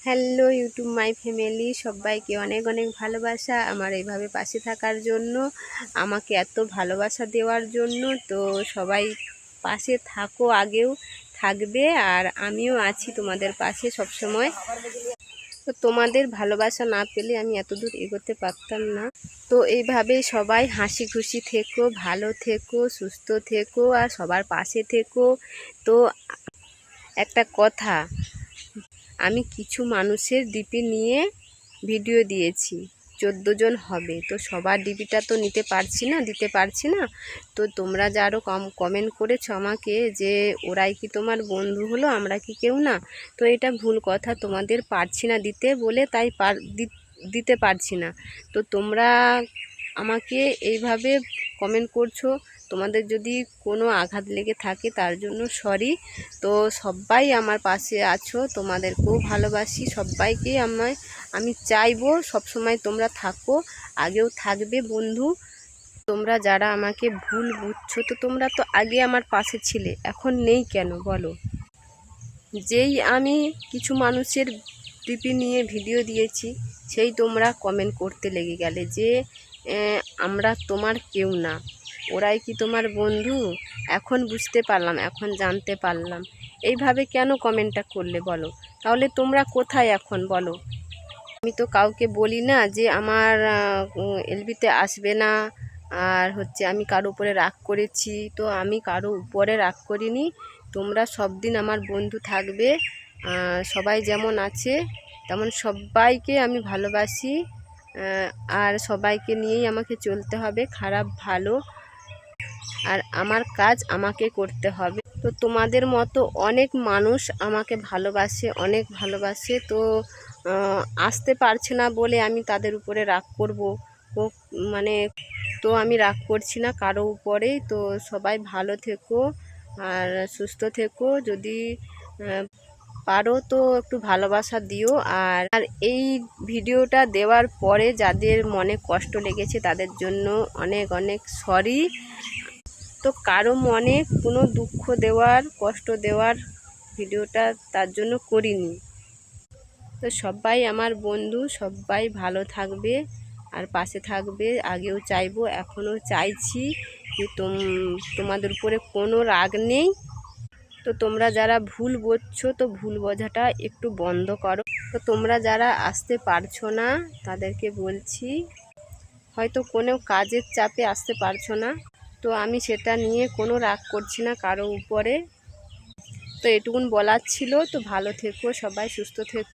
Hello YouTube my family, সবাইকে অনেক অনেক ভালোবাসা আমার এইভাবে পাশে থাকার জন্য, আমাকে এত ভালোবাসা দেওয়ার জন্য। তো সবাই পাশে থাকো, আগেও থাকবে, আর আমিও আছি তোমাদের পাশে সবসময়। তো তোমাদের ভালোবাসা না পেলে আমি এত দূর এগোতে পারতাম না। তো এইভাবেই সবাই হাসি খুশি থেকো, ভালো থেকো, সুস্থ থেকো, আর সবার পাশে থেকো। তো একটা কথা, আমি কিছু মানুষের ডিপি নিয়ে ভিডিও দিয়েছি, 14 জন হবে। তো সবার ডিপিটা তো দিতে পারছি না। তো তোমরা যারও কমেন্ট করেছো আমাকে যে ওরাই কি তোমার বন্ধু হলো, আমরা কি কেউ না? তো এটা ভুল কথা, তোমাদের পারছি না দিতে বলে তাই দিতে পারছি না। তো তোমরা আমাকে এইভাবে কমেন্ট করছো, তোমাদের যদি কোনো আঘাত লেগে থাকে তার জন্য সরি। তো সবাই আমার পাশে আছো, তোমাদেরকেও ভালোবাসি, সবাইকেই আমি চাইবো সবসময় তোমরা থাকো, আগেও থাকবে বন্ধু। তোমরা যারা আমাকে ভুল বুঝছো, তো তোমরা তো আগে আমার পাশে ছিলে, এখন নেই কেন বলো? যেই আমি কিছু মানুষের ডিপি নিয়ে ভিডিও দিয়েছি, সেই তোমরা কমেন্ট করতে লেগে গেলে যে আমরা তোমার কেউ না, ওরাই কি তোমার বন্ধু? এখন বুঝতে পারলাম, এখন জানতে পারলাম। এইভাবে কেন কমেন্টটা করলে বলো? তাহলে তোমরা কোথায় এখন বলো? আমি তো কাউকে বলি না যে আমার এলবিতে আসবে না, আর আমি কারো উপরে রাগ করেছি। তো আমি কারো উপরে রাগ করিনি, তোমরা সব দিন আমার বন্ধু থাকবে। সবাই যেমন আছে তেমন সবাইকে আমি ভালোবাসি, আর সবাইকে নিয়েই আমাকে চলতে হবে, খারাপ ভালো, আর আমার কাজ আমাকে করতে হবে। তো তোমাদের মতো অনেক মানুষ আমাকে ভালোবাসে, অনেক ভালোবাসে। তো আসতে পারছে না বলে আমি তাদের উপরে রাগ করব? মানে তো আমি রাগ করছি না কারো উপরেই। তো সবাই ভালো থেকো আর সুস্থ থেকো, যদি পারো তো একটু ভালোবাসা দিও। আর এই ভিডিওটা দেওয়ার পরে যাদের মনে কষ্ট লেগেছে তাদের জন্য অনেক অনেক সরি। তো কারো মনে কোনো দুঃখ দেওয়ার, কষ্ট দেওয়ার ভিডিওটা তার জন্য করিনি। তো সবাই আমার বন্ধু, সবাই ভালো থাকবে আর পাশে থাকবে, আগেও চাইবো, এখনও চাইছি যে তোমাদের উপরে কোনো রাগ নেই। তো তোমরা যারা ভুল বুঝছো, তো ভুল বোঝাটা একটু বন্ধ করো। তো তোমরা যারা আসতে পারছো না তাদেরকে বলছি, হয়তো কোনো কাজের চাপে আসতে পারছো না, তো আমি সেটা নিয়ে কোনো রাগ করছি না কারো উপরে। তো এটুকুন বলার ছিল। তো ভালো থেকো সবাই, সুস্থ থেকো।